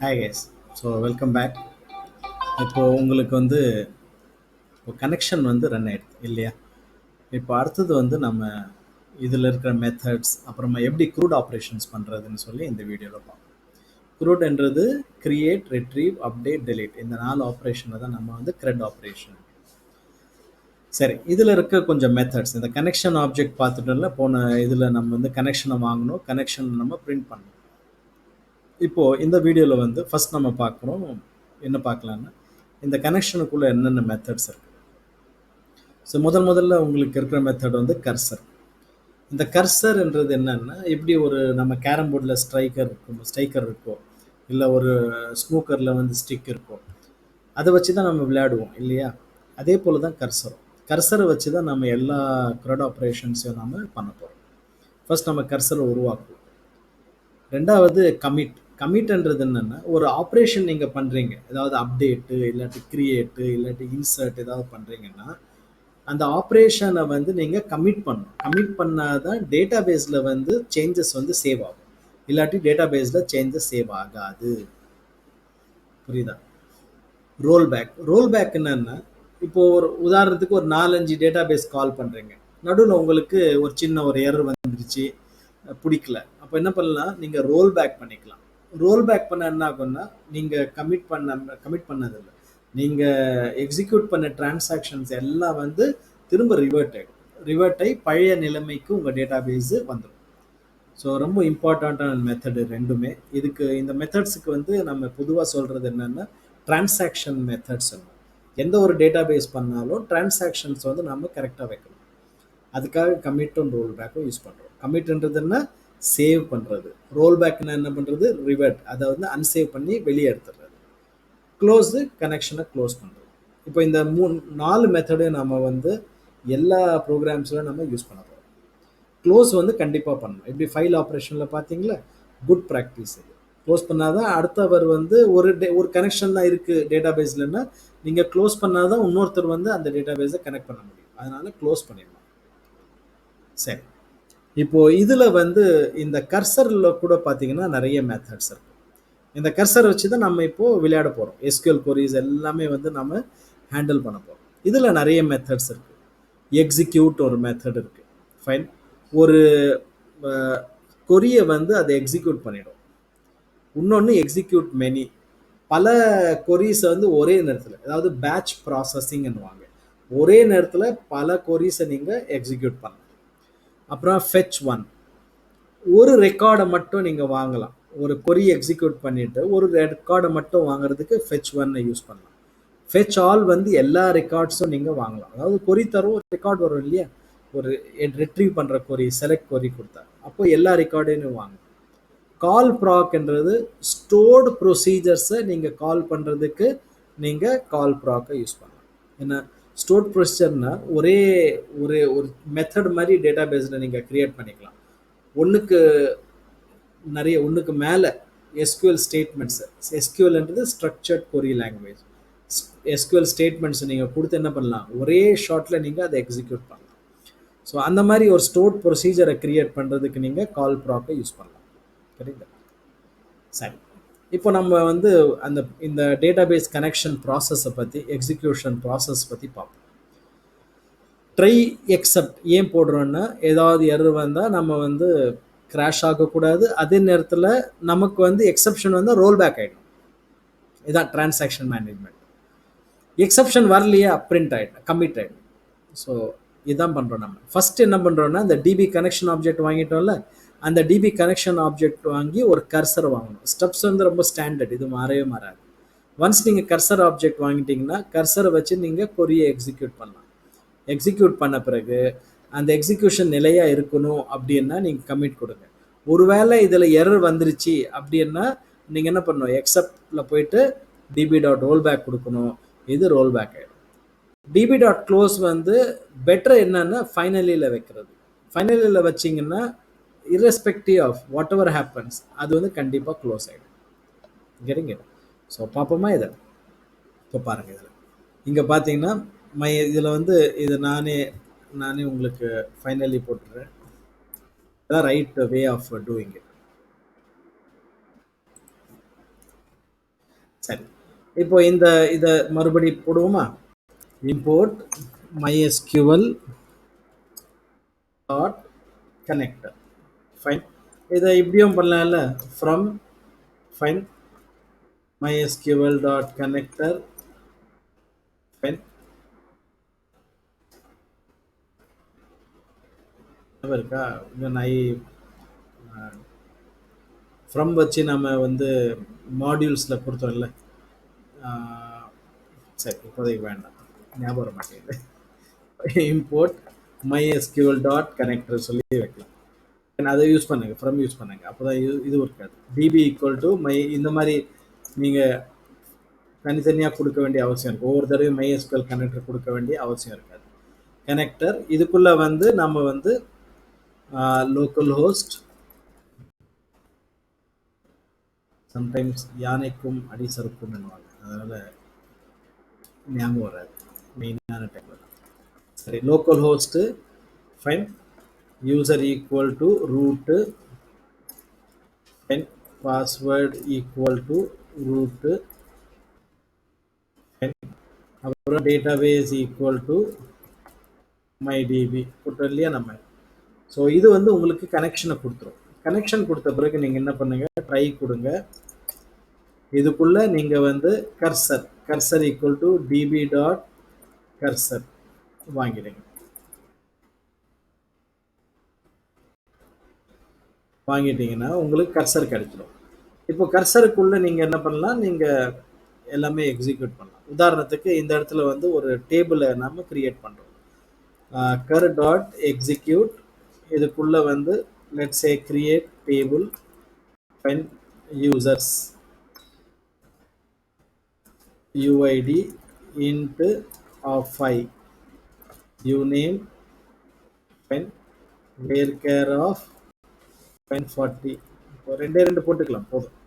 Hi guys. So welcome back. இப்போ உங்களுக்கு வந்து இப்போ கனெக்ஷன் வந்து ரன் ஆயிடுது இல்லையா? இப்போ அடுத்தது வந்து நம்ம இதில் இருக்கிற மெத்தட்ஸ், அப்புறமா எப்படி க்ரூட் ஆப்ரேஷன்ஸ் பண்ணுறதுன்னு சொல்லி இந்த வீடியோவில் பார்ப்போம். க்ரூட்ன்றது கிரியேட், ரிட்ரீவ், அப்டேட், டெலீட், இந்த 4 ஆப்ரேஷனை தான் நம்ம வந்து க்ரெட் ஆப்ரேஷன். சரி, இதில் இருக்க கொஞ்சம் மெத்தட்ஸ். இந்த கனெக்ஷன் ஆப்ஜெக்ட் பார்த்துட்டோம்ல, போன இதில் நம்ம வந்து கனெக்ஷனை வாங்கணும், கனெக்ஷன் நம்ம பிரிண்ட் பண்ணணும். இப்போது இந்த வீடியோவில் வந்து ஃபஸ்ட் நம்ம பார்க்குறோம். என்ன பார்க்கலான்னா, இந்த கனெக்ஷனுக்குள்ளே என்னென்ன மெத்தட்ஸ் இருக்குது. ஸோ முதல்ல உங்களுக்கு இருக்கிற மெத்தட் வந்து கர்சர். இந்த கர்சர்ன்றது என்னன்னா, எப்படி ஒரு நம்ம கேரம் போர்டில் ஸ்ட்ரைக்கர் இருக்கோ, இல்லை ஒரு ஸ்னூக்கரில் வந்து ஸ்டிக் இருக்கோ, அதை வச்சு தான் நம்ம விளையாடுவோம் இல்லையா? அதே போல் தான் கர்சரும். கர்சரை வச்சு தான் நம்ம எல்லா க்ரட் ஆப்ரேஷன்ஸையும் நம்ம பண்ண போகிறோம். ஃபர்ஸ்ட் நம்ம கர்சரை உருவாக்குவோம். ரெண்டாவது கமிட்ன்றது என்னென்னா, ஒரு ஆப்ரேஷன் நீங்கள் பண்ணுறீங்க, ஏதாவது அப்டேட்டு இல்லாட்டி கிரியேட்டு இல்லாட்டி இன்சர்ட் ஏதாவது பண்ணுறீங்கன்னா, அந்த ஆப்ரேஷனை வந்து நீங்கள் கமிட் பண்ணணும். கமிட் பண்ணாதான் டேட்டா பேஸில் வந்து சேஞ்சஸ் வந்து சேவ் ஆகும், இல்லாட்டி டேட்டா பேஸில் சேஞ்சஸ் சேவ் ஆகாது. புரியுதா? ரோல் பேக் என்னன்னா, இப்போ ஒரு உதாரணத்துக்கு ஒரு 4-5 டேட்டா பேஸ் கால் பண்ணுறீங்க, நடுவில் உங்களுக்கு ஒரு சின்ன ஒரு எரர் வந்துருச்சு, பிடிக்கல. அப்போ என்ன பண்ணலாம், நீங்கள் ரோல் பேக் பண்ணிக்கலாம். ரோல் பேக் பண்ண என்ன ஆகும்னா, நீங்கள் கமிட் பண்ணதில்லை, நீங்கள் எக்ஸிக்யூட் பண்ண டிரான்சாக்ஷன்ஸ் எல்லாம் வந்து திரும்ப ரிவர்ட் ஆகி பழைய நிலைமைக்கு உங்கள் டேட்டா பேஸு வந்துடும். ஸோ ரொம்ப இம்பார்ட்டண்ட்டான மெத்தடு ரெண்டுமே. இதுக்கு இந்த மெத்தட்ஸுக்கு வந்து நம்ம பொதுவாக சொல்கிறது என்னென்னா, டிரான்சாக்ஷன் மெத்தட்ஸ். எந்த ஒரு டேட்டா பேஸ் பண்ணாலும் டிரான்சாக்ஷன்ஸ் வந்து நம்ம கரெக்டாக வைக்கணும். அதுக்காக கமிட்டும் ரோல் பேக்கும் யூஸ் பண்ணுறோம். கமிட்ன்றதுன்னா சேவ் பண்ணுறது, ரோல் பேக்னா என்ன பண்ணுறது, ரிவர்ட், அதை வந்து அன்சேவ் பண்ணி வெளியே எடுத்துடுறது, க்ளோஸு கனெக்ஷனை க்ளோஸ் பண்ணுறது. இப்போ இந்த 4 மெத்தடையும் நம்ம வந்து எல்லா ப்ரோக்ராம்ஸில் நம்ம யூஸ் பண்ண போகிறோம். க்ளோஸ் வந்து கண்டிப்பாக பண்ணணும். எப்படி ஃபைல் ஆப்ரேஷனில் பார்த்தீங்களா, குட் ப்ராக்டிஸ் இது. க்ளோஸ் பண்ணால் தான் அடுத்தவர் வந்து ஒரு கனெக்ஷன் தான் இருக்குது டேட்டா பேஸ்லன்னா, நீங்கள் க்ளோஸ் பண்ணால் தான் இன்னொருத்தர் வந்து அந்த டேட்டா பேஸை கனெக்ட் பண்ண முடியும். அதனால் க்ளோஸ் பண்ணிடணும். சரி, இப்போது இதில் வந்து இந்த கர்சரில் கூட பார்த்தீங்கன்னா நிறைய மெத்தட்ஸ் இருக்குது. இந்த கர்சர் வச்சு தான் நம்ம இப்போது விளையாட போகிறோம். எஸ்கியூஎல் கொரீஸ் எல்லாமே வந்து நம்ம ஹேண்டில் பண்ண போகிறோம். இதில் நிறைய மெத்தட்ஸ் இருக்குது. எக்ஸிக்யூட் ஒரு மெத்தட் இருக்குது. ஃபைன், ஒரு கொரியை வந்து அதை எக்ஸிக்யூட் பண்ணிடும். இன்னொன்று எக்ஸிக்யூட் மெனி, பல கொரீஸை வந்து ஒரே நேரத்தில், அதாவது பேட்ச் ப்ராசஸிங்னுவாங்க, ஒரே நேரத்தில் பல கொரீஸை நீங்கள் எக்ஸிக்யூட் பண்ணலாம். அப்புறம் ஃபெச் ஒன், ஒரு ரெக்கார்டை மட்டும் நீங்கள் வாங்கலாம். ஒரு கொரி எக்ஸிக்யூட் பண்ணிவிட்டு ஒரு ரெக்கார்டை மட்டும் வாங்குறதுக்கு ஃபெச் ஒன்னை யூஸ் பண்ணலாம். ஃபெச் ஆல் வந்து எல்லா ரெக்கார்ட்ஸும் நீங்கள் வாங்கலாம். அதாவது கொரி தரும், ரெக்கார்ட் வரும் இல்லையா, ஒரு ரிட்ரீவ் பண்ணுற கொரி, செலக்ட் கொரி கொடுத்தா, அப்போ எல்லா ரெக்கார்டையும் வாங்க. கால் ப்ராக்ன்றது ஸ்டோர்டு ப்ரொசீஜர்ஸை நீங்கள் கால் பண்ணுறதுக்கு நீங்கள் கால் ப்ராக்கை யூஸ் பண்ணலாம். ஏன்னா ஸ்டோர்ட் ப்ரொசீஜர்னா ஒரே ஒரு மெத்தட் மாதிரி டேட்டா பேஸில் நீங்கள் க்ரியேட் பண்ணிக்கலாம். ஒன்றுக்கு மேலே எஸ்கியூஎல் ஸ்டேட்மெண்ட்ஸு. எஸ்கியூஎல்ன்றது structured query language. SQL statements நீங்கள் கொடுத்து என்ன பண்ணலாம், ஒரே ஷாட்டில் நீங்கள் அதை எக்ஸிக்யூட் பண்ணலாம். ஸோ அந்த மாதிரி ஒரு ஸ்டோர்ட் ப்ரொசீஜரை க்ரியேட் பண்ணுறதுக்கு நீங்கள் கால் ப்ராக்கை யூஸ் பண்ணலாம். சரிங்களா? சரி, இப்போ நம்ம வந்து இந்த டேட்டாபேஸ் கனெக்ஷன் ப்ராசஸை பற்றி, எக்ஸிக்யூஷன் ப்ராசஸ் பற்றி பார்ப்போம். ட்ரை எக்ஸப்ட் ஏன் போடுறோன்னா, ஏதாவது எரர் வந்தால் நம்ம வந்து கிராஷ் ஆகக்கூடாது, அதே நேரத்தில் நமக்கு வந்து எக்ஸப்ஷன் வந்தால் ரோல் பேக் ஆகிடும். இதுதான் டிரான்சாக்ஷன் மேனேஜ்மெண்ட். எக்ஸப்ஷன் வரலையா, பிரிண்ட் ஆகிடும், கமிட் ஆகிடும். ஸோ இதுதான் பண்ணுறோம். நம்ம ஃபஸ்ட்டு என்ன பண்ணுறோன்னா, இந்த டிபி கனெக்ஷன் ஆப்ஜெக்ட் வாங்கிட்டோம்ல, அந்த டிபி கனெக்ஷன் ஆப்ஜெக்ட் வாங்கி ஒரு கர்சர் வாங்கணும். ஸ்டெப்ஸ் வந்து ரொம்ப ஸ்டாண்டர்ட், இது மாறவே மாறாது. ஒன்ஸ் நீங்கள் கர்சர் ஆப்ஜெக்ட் வாங்கிட்டீங்கன்னா, கர்சரை வச்சு நீங்கள் கொரியை எக்ஸிக்யூட் பண்ணலாம். எக்ஸிக்யூட் பண்ண பிறகு அந்த எக்ஸிக்யூஷன் நிலையாக இருக்கணும் அப்படின்னா நீங்கள் கமிட் கொடுங்க. ஒருவேளை இதில் எரர் வந்துருச்சு அப்படின்னா நீங்கள் என்ன பண்ணணும், எக்ஸப்டில் போயிட்டு db.rollback கொடுக்கணும். இது ரோல் பேக் ஆகிடும். db.close வந்து பெட்டர் என்னன்னா ஃபைனலியில் வைக்கிறது. ஃபைனலியில் வச்சிங்கன்னா irrespective of whatever happens அது வந்து கண்டிப்பாக க்ளோஸ் ஆகிடும். சரிங்க? ஸோ பார்ப்போமா இதை? இப்போ பாருங்கள், இதில் இங்கே பார்த்தீங்கன்னா இதில் வந்து இது நானே உங்களுக்கு ஃபைனலி போட்டுறேன். அதான் right way of doing it. சரி. இப்போ இத மறுபடி போடுவோமா? Import mysql dot connector. Fine. இதை இப்படியும் பண்ணலாம்ல. From fine mysql dot connector. Fine. இருக்கா? தென் ஃப்ரம் வச்சு நம்ம வந்து மாடியூல்ஸில் கொடுத்தோம்ல. சரி, இப்போதைக்கு வேண்டாம், ஞாபகம் வர மாட்டேங்குது. இம்போர்ட் mysql டாட் கனெக்டர் சொல்லி வைக்கலாம். அதை யூஸ் பண்ணுங்க, ஃப்ரம் யூஸ் பண்ணுங்க, அப்போதான் இது இருக்காது. டிபி ஈக்குவல் டு இந்த மாதிரி நீங்கள் தனித்தனியாக கொடுக்க வேண்டிய அவசியம் இருக்குது. ஒவ்வொரு தடவையும் MySQL கனெக்டர் கொடுக்க வேண்டிய அவசியம் இருக்காது. கனெக்டர் இதுக்குள்ளே வந்து நம்ம வந்து லோக்கல் ஹோஸ்ட், சம்டைம்ஸ் யானைக்கும் அடி சறுக்கும் என்னவாங்க, அதனால் ஞாபகம் வராது மெயினான டைமில். சரி, local host fine, user equal to root, fine, password equal to root, fine, அப்புறம் டேட்டாபேஸ் ஈக்குவல் டு மைடிபி போட்டோம் இல்லையா நம்ம. ஸோ இது வந்து உங்களுக்கு கனெக்ஷனை கொடுத்துரும். கனெக்ஷன் கொடுத்த பிறகு நீங்கள் என்ன பண்ணுங்க, ட்ரை கொடுங்க. இதுக்குள்ள நீங்கள் வந்து cursor equal to DB dot cursor வாங்கிடுங்க. வாங்கிட்டீங்கன்னா உங்களுக்கு கர்சர் கிடைச்சிடும். இப்போ கர்சருக்குள்ள நீங்கள் என்ன பண்ணலாம், நீங்கள் எல்லாமே எக்ஸிக்யூட் பண்ணலாம். உதாரணத்துக்கு இந்த இடத்துல வந்து ஒரு டேபிளை நம்ம கிரியேட் பண்ணுறோம். கர் டாட் எக்ஸிக்யூட், இதுக்குள்ள வந்து let's say create table, fine, users uid int of 5, uname, fine, where care of fine 40. ரெண்டு போட்டுக்கலாம் போதும்.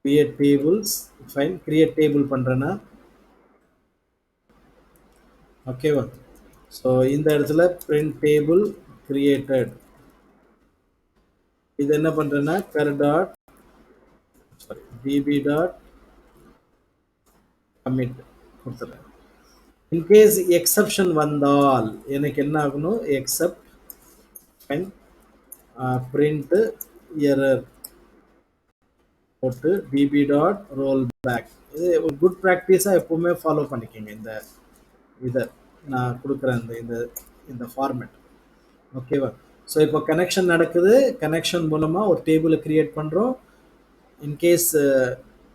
create tables, fine, create table பண்றேன்னா ஓகேவா. ஸோ இந்த இடத்துல print table created, இது என்ன பண்றேன்னா car dot db dot commit கொடுத்துறேன். இன்கேஸ் எக்ஸப்ஷன் வந்தால் எனக்கு என்ன ஆகணும், எக்ஸப்ட் ஃபைன் பிரிண்ட் எரர் போட்டு டிபி டாட் ரோல் பேக். இது ஒரு குட் ப்ராக்டிஸாக எப்போவுமே ஃபாலோ பண்ணிக்கோங்க. இதை நான் கொடுக்குற இந்த ஃபார்மேட் ஓகேவா. ஸோ இப்போ கனெக்ஷன் நடக்குது. கனெக்ஷன் மூலமாக ஒரு டேபிளை கிரியேட் பண்ணுறோம். இன்கேஸ்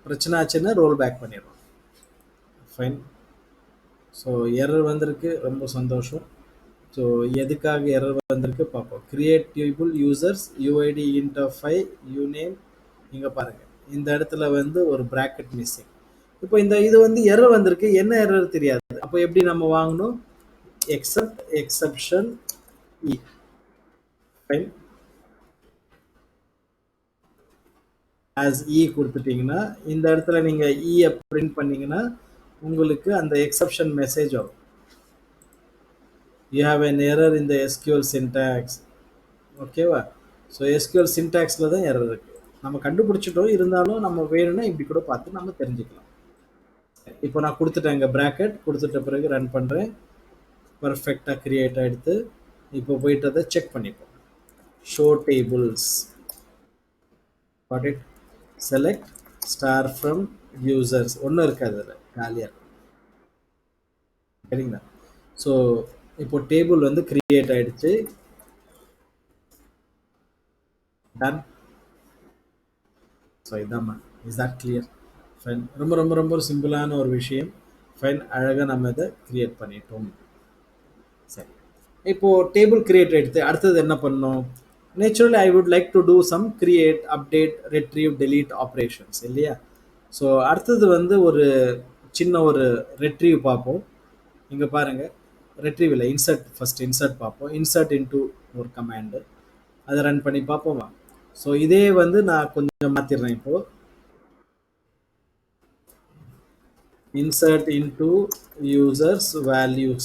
பிரச்சனை ஆச்சுன்னா ரோல் பேக் பண்ணிடுறோம். ஃபைன். ஸோ எரர் வந்திருக்கு, ரொம்ப சந்தோஷம். ஸோ எதுக்காக எரர் வந்திருக்கு பார்ப்போம். Create table users UID int of 5 uname. இங்கே பாருங்கள், இந்த இடத்துல வந்து ஒரு பிராக்கெட் மிஸ்ஸிங். இப்போ இது வந்து எரர் வந்திருக்கு, என்ன எரர் தெரியாது. அப்போ எப்படி நம்ம வாங்கணும், எக்ஸப்ட் எக்ஸப்ஷன் இ, ஃபைன், ஆஸ் இ கொடுத்துட்டிங்கன்னா இந்த இடத்துல நீங்கள் இயை பிரிண்ட் பண்ணிங்கன்னா உங்களுக்கு அந்த எக்ஸப்ஷன் மெசேஜ் வரும். you have an error in the SQL syntax. ஓகேவா. ஸோ எஸ்கியூஎல் சின்டாக்ஸில் தான் எரர் இருக்குது. நம்ம கண்டுபிடிச்சிட்டோம், இருந்தாலும் நம்ம வேணும்னா இப்படி கூட பார்த்து நம்ம தெரிஞ்சுக்கலாம். இப்போ நான் கொடுத்துட்டேங்க, ப்ராக்கெட் கொடுத்துட்ட பிறகு ரன் பண்ணுறேன். பர்ஃபெக்டாக க்ரியேட் ஆகிடுது. இப்போ போயிட்டு அதை செக் பண்ணிப்போம். Show tables, what it, select star from users, ஒன்றும் இருக்காது, அதில் காலியாக இருக்கும். சரிங்களா. ஸோ இப்போ டேபிள் வந்து கிரியேட் ஆகிடுச்சு. டன். ஸோ இதாம்மா, இஸ் தட் கிளியர்? ஃபைன். ரொம்ப ரொம்ப ரொம்ப சிம்பிளான ஒரு விஷயம். ஃபைன், அழகாக நம்ம இதை கிரியேட் பண்ணிட்டோம். சரி, இப்போது டேபிள் கிரியேட் எடுத்து அடுத்தது என்ன பண்ணோம். Naturally I would like to do some create, update, retrieve, delete operations இல்லையா. ஸோ அடுத்தது வந்து ஒரு சின்ன ஒரு ரெட்ரீவ் பார்ப்போம். இங்கே பாருங்கள், ரெட்ரீவ் இல்லை, இன்சர்ட். ஃபஸ்ட் இன்சர்ட் பார்ப்போம். இன்சர்ட் இன்டூ ஒரு கமாண்டு, அதை ரன் பண்ணி பார்ப்போமா. ஸோ இதே வந்து நான் கொஞ்சம் மாற்றிடுறேன். இப்போது insert into users values,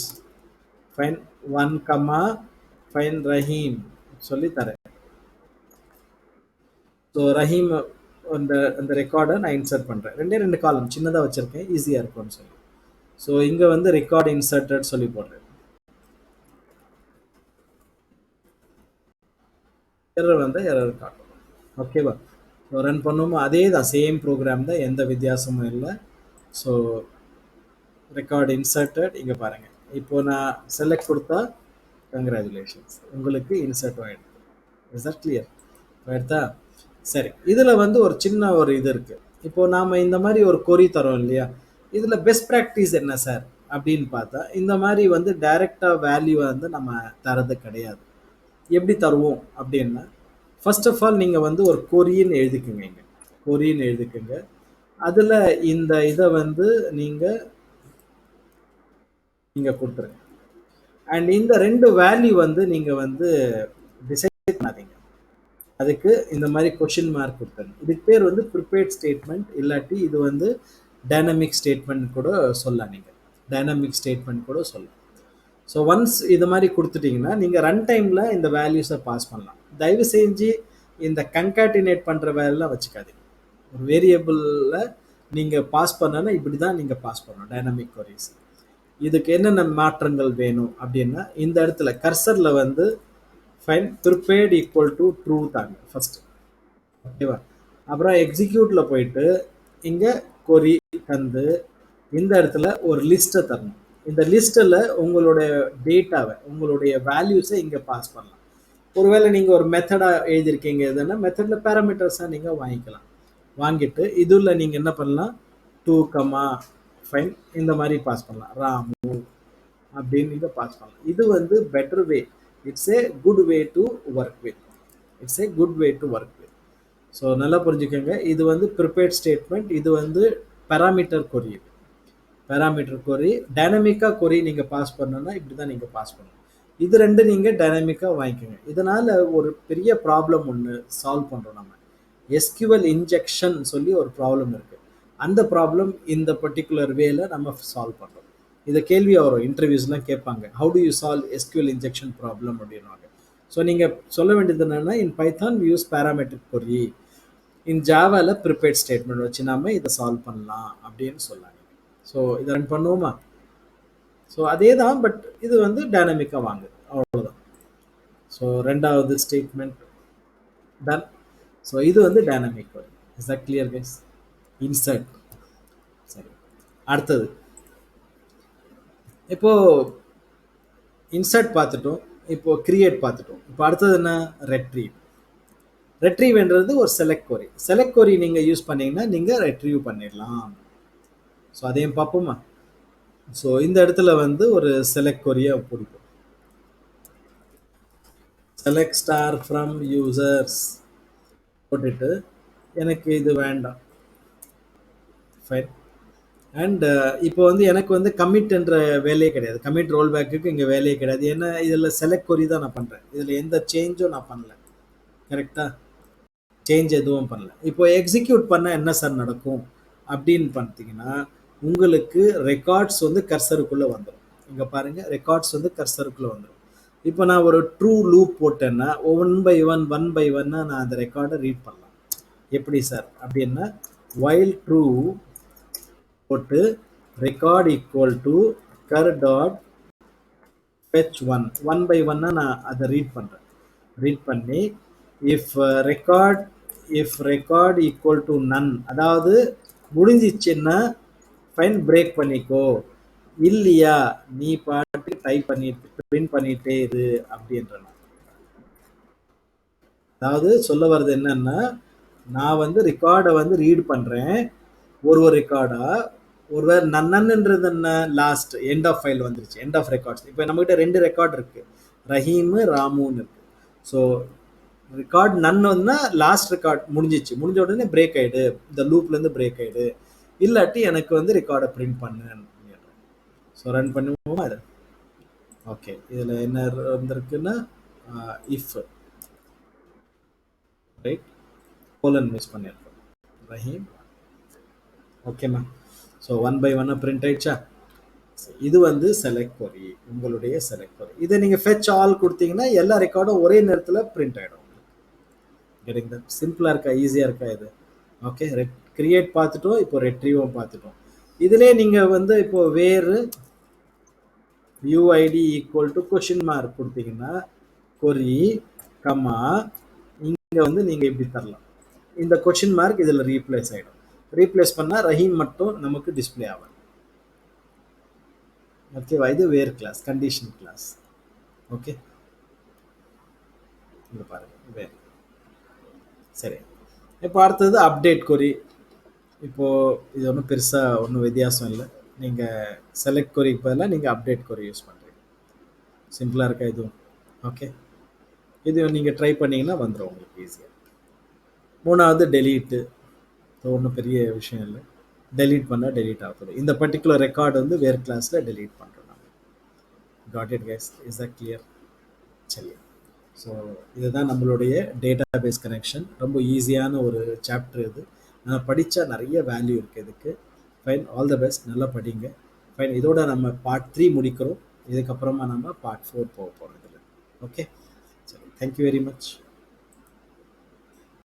find 1 comma find Rahim சொல்லி தரேன். ஸோ ரஹீம் அந்த அந்த ரெக்கார்டை நான் இன்சர்ட் பண்ணுறேன். ரெண்டே ரெண்டு காலம் சின்னதாக வச்சுருக்கேன், ஈஸியாக இருக்கும்னு சொல்லி. ஸோ இங்கே வந்து ரெக்கார்ட் இன்சர்ட்டட் சொல்லி போடுறேன். எரர் வந்து எரர் காட்டும். ஓகேவா? ஸோ ரன் பண்ணுவோம், அதே தான், சேம் ப்ரோக்ராம் தான், எந்த வித்தியாசமும் இல்லை. ஸோ ரெக்கார்ட் இன்சர்ட்டட் இங்கே பாருங்கள். இப்போ நான் செலக்ட் கொடுத்தா கங்க்ராச்சுலேஷன்ஸ், உங்களுக்கு இன்சர்ட் ஆகிடுது. Is that clear? ஆயிடுதா? சரி, இதில் வந்து ஒரு சின்ன ஒரு இது இருக்குது. இப்போ நாம் இந்த மாதிரி ஒரு கொரி தரோம் இல்லையா, இதில் பெஸ்ட் ப்ராக்டிஸ் என்ன சார் அப்படின்னு பார்த்தா, இந்த மாதிரி வந்து டைரெக்டாக வேல்யூ வந்து நம்ம தரது கிடையாது. எப்படி தருவோம் அப்படின்னா, ஃபர்ஸ்ட் ஆஃப் ஆல் நீங்கள் வந்து ஒரு கொரின்னு எழுதிக்குங்க. இங்கே கொரின்னு எழுதிக்குங்க. அதில் இந்த இதை வந்து நீங்கள் கொடுத்துருங்க. அண்ட் இந்த ரெண்டு வேல்யூ வந்து நீங்கள் வந்து டிசைட் பண்ணாதீங்க. அதுக்கு இந்த மாதிரி கொஷின் மார்க் கொடுத்துருங்க. இதுக்கு பேர் வந்து ப்ரிப்பேர்ட் ஸ்டேட்மெண்ட், இல்லாட்டி இது வந்து டைனமிக் ஸ்டேட்மெண்ட் கூட சொல்லலாம். நீங்கள் டைனமிக் ஸ்டேட்மெண்ட் கூட சொல்லலாம். ஸோ ஒன்ஸ் இது மாதிரி கொடுத்துட்டிங்கன்னா நீங்கள் ரன் டைமில் இந்த வேல்யூஸை பாஸ் பண்ணலாம். தயவு செஞ்சு இந்த கன்காட்டினேட் பண்ணுற வேலைலாம் வச்சுக்காதீங்க. ஒரு வேரியபிளில் நீங்கள் பாஸ் பண்ணனா இப்படி தான் நீங்கள் பாஸ் பண்ணணும் டைனமிக் கொரிஸ். இதுக்கு என்னென்ன மாற்றங்கள் வேணும் அப்படின்னா, இந்த இடத்துல கர்சரில் வந்து fine prepared equal to true தாங்க ஃபஸ்ட்டு. ஓகேவா? அப்புறம் எக்ஸிக்யூட்டில் போயிட்டு இங்கே கொரி தந்து இந்த இடத்துல ஒரு லிஸ்ட்டை தரணும். இந்த லிஸ்ட்டில் உங்களுடைய டேட்டாவை, உங்களுடைய வேல்யூஸை இங்கே பாஸ் பண்ணலாம். ஒருவேளை நீங்கள் ஒரு மெத்தடாக எழுதியிருக்கீங்க, எதுன்னா மெத்தடில் பேராமீட்டர்ஸாக நீங்கள் வாங்கிக்கலாம். வாங்கிட்டு இதில் நீங்கள் என்ன பண்ணலாம், 2, ஃபைன் இந்த மாதிரி பாஸ் பண்ணலாம், ராமு அப்படின்னு நீங்கள் பாஸ் பண்ணலாம். இது வந்து better way. It's A good way to work with. It's A good way to work with. So நல்லா புரிஞ்சுக்கோங்க. இது வந்து ப்ரிப்பேர்ட் ஸ்டேட்மெண்ட், இது வந்து பேராமீட்டர் கொரி. பேராமீட்டர் கொரி டைனமிக்காக கொரி நீங்கள் பாஸ் பண்ணணும்னா இப்படி தான் நீங்கள் பாஸ் பண்ணணும். இது ரெண்டு நீங்கள் டைனமிக்காக வாங்கிக்கோங்க. இதனால் ஒரு பெரிய ப்ராப்ளம் ஒன்று சால்வ் பண்ணுறோம். நம்ம எஸ்கியூஎல் இன்ஜெக்ஷன் சொல்லி ஒரு ப்ராப்ளம் இருக்குது. அந்த ப்ராப்ளம் இந்த பர்டிகுலர் வேல நம்ம சால்வ் பண்ணுறோம். இதை கேள்வியாக வரும், இன்டர்வியூஸ்லாம் கேட்பாங்க, how do you solve SQL injection problem அப்படின்வாங்க. ஸோ நீங்கள் சொல்ல வேண்டியது என்னென்னா, in python we use parametric query, in ஜாவாவில் ப்ரிப்பேர்ட் ஸ்டேட்மெண்ட் வச்சு நம்ம இதை சால்வ் பண்ணலாம் அப்படின்னு சொல்லாங்க. ஸோ இதை ரன் பண்ணுவோமா? ஸோ அதே தான், பட் இது வந்து டைனமிக்காக வாங்குது, அவ்வளோதான். ஸோ ரெண்டாவது ஸ்டேட்மெண்ட் டன். ஸோ இது வந்து dynamic query. Is that clear guys? Insert. சரி, அடுத்தது இப்போ இன்சர்ட் பார்த்துட்டோம், இப்போ கிரியேட் பார்த்துட்டோம். இப்போ அடுத்தது என்ன, ரெட்ரீவ். ரெட்ரீவ்ன்றது ஒரு செலக்ட் கொரி. செலக்ட் கொரி நீங்கள் யூஸ் பண்ணீங்கன்னா நீங்கள் ரெட்ரீவ் பண்ணிடலாம். ஸோ அதையும் பார்ப்போமா? ஸோ இந்த இடத்துல வந்து ஒரு செலக்ட் கொரியை பிடிக்கும். செலக்ட் ஸ்டார் ஃப்ரம் யூசர்ஸ் போட்டுட்டு எனக்கு இது வேண்டாம், ஃபைன். அண்ட் இப்போ வந்து எனக்கு வந்து கமிட்ன்ற வேலையே கிடையாது, கமிட் ரோல் பேக்குக்கு இங்கே வேலையே கிடையாது. ஏன்னா இதில் செலக்ட் கொரி தான் நான் பண்ணுறேன், இதில் எந்த சேஞ்சும் நான் பண்ணல. கரெக்டாக? சேஞ்ச் எதுவும் பண்ணல. இப்போ எக்ஸிக்யூட் பண்ணால் என்ன சார் நடக்கும் அப்படின்னு பார்த்தீங்கன்னா, உங்களுக்கு ரெக்கார்ட்ஸ் வந்து கர்சருக்குள்ளே வந்துடும். இங்கே பாருங்கள், ரெக்கார்ட்ஸ் வந்து கர்சருக்குள்ளே வந்துடும். இப்போ நான் ஒரு ட்ரூ லூப் போட்டேன்னா ஒன் பை ஒன்னாக நான் அந்த ரெக்கார்டை ரீட் பண்ணலாம். எப்படி சார் அப்படின்னா, வைல் ட்ரூ போட்டு record equal to cur dot fetch one by ஒன்னாக நான் அதை ரீட் பண்ணுறேன். ரீட் பண்ணி if record equal to none, அதாவது முடிஞ்சிச்சுன்னா ஃபைன் பிரேக் பண்ணிக்கோ, இல்லையா நீ பாட்டு டைப் பண்ணிட்டு பிரிண்ட் பண்ணிட்டே இரு அப்படின்ற. அதாவது சொல்ல வர்றது என்னன்னா, நான் வந்து ரெக்கார்டை வந்து ரீட் பண்ணுறேன், ஒரு ரெக்கார்டா. ஒருவேளை நன்னன்ன்றது என்ன, லாஸ்ட் எண்ட் ஆஃப் ஃபைல் வந்துருச்சு, எண்ட் ஆஃப் ரெக்கார்ட்ஸ். இப்போ நம்மகிட்ட ரெண்டு ரெக்கார்ட் இருக்குது, ரஹீமு ராமுன்னு இருக்குது. ஸோ ரெக்கார்ட் நன் வந்து லாஸ்ட் ரெக்கார்ட் முடிஞ்சிச்சு, முடிஞ்ச உடனே பிரேக் ஆகிடு, இந்த லூப்லேருந்து பிரேக் ஆகிடு, இல்லாட்டி எனக்கு வந்து ரெக்கார்டை பிரிண்ட் பண்ணு. ஸோ ரன் பண்ணுவோமா இது? ஓகே, இதில் என்ன இருந்திருக்குன்னா, இஃப் ரைட் கோலன் மிஸ் பண்ணியிருக்கோம், ரஹீம். ஓகேம்மா. ஸோ ஒன் பை ஒன்னாக பிரிண்ட் ஆயிடுச்சா? இது வந்து செலக்ட் கொரி, உங்களுடைய செலக்ட் கொரி. இதை நீங்கள் ஃபெச் ஆல் கொடுத்தீங்கன்னா எல்லா ரெக்கார்டும் ஒரே நேரத்தில் பிரிண்ட் ஆகிடும். சரிங்களா? சிம்பிளாக இருக்கா, ஈஸியாக இருக்கா இது? ஓகே, கிரியேட் பார்த்துட்டோம், இப்போ ரெட்ரீவும் பார்த்துட்டோம். இதிலே நீங்கள் வந்து இப்போ வேறு UID equal to question mark கொடுத்தீங்கன்னா கொரி கமா இங்கே வந்து நீங்கள் இப்படி தரலாம். இந்த கொஷின் மார்க் இதில் ரீப்ளேஸ் ஆகிடும். ரீப்ளேஸ் பண்ணால் ரஹீம் மட்டும் நமக்கு டிஸ்பிளே ஆகும். ஓகேவா? இது வேர் கிளாஸ், கண்டிஷன் கிளாஸ். ஓகே, இங்கே பாருங்க வேர். சரி, இப்போ அடுத்தது அப்டேட் கொரி. இப்போது இது ஒன்றும் பெருசாக ஒன்றும் வித்தியாசம் இல்லை. நீங்கள் செலக்ட் கொரிக்கு பதிலாக நீங்கள் அப்டேட் கொரி யூஸ் பண்ணுறீங்க. சிம்பிளாக இருக்கா இதுவும்? ஓகே, இது நீங்கள் ட்ரை பண்ணிங்கன்னா வந்துடும் உங்களுக்கு ஈஸியாக. மூணாவது டெலீட்டு. ஒன்றும் பெரிய விஷயம் இல்லை. டெலீட் பண்ணால் டெலீட் ஆகுது. இந்த பர்டிகுலர் ரெக்கார்டு வந்து வேறு கிளாஸில் டெலீட் பண்ணுறோம் நம்ம. Got it guys, is that clear? சரி, ஸோ இதுதான் நம்மளுடைய டேட்டா பேஸ் கனெக்ஷன். ரொம்ப ஈஸியான ஒரு சாப்டர் இது. நான் படித்தா நிறைய வேல்யூ இருக்குது இதுக்கு. ஃபைன், ஆல் த பெஸ்ட், நல்லா படிங்க. ஃபைன், இதோட நம்ம பார்ட் 3 முடிக்கிறோம். இதுக்கப்புறமா நம்ம பார்ட் 4 போக போகிறோம் இதில். ஓகே, சரி, தேங்க்யூ வெரி மச்.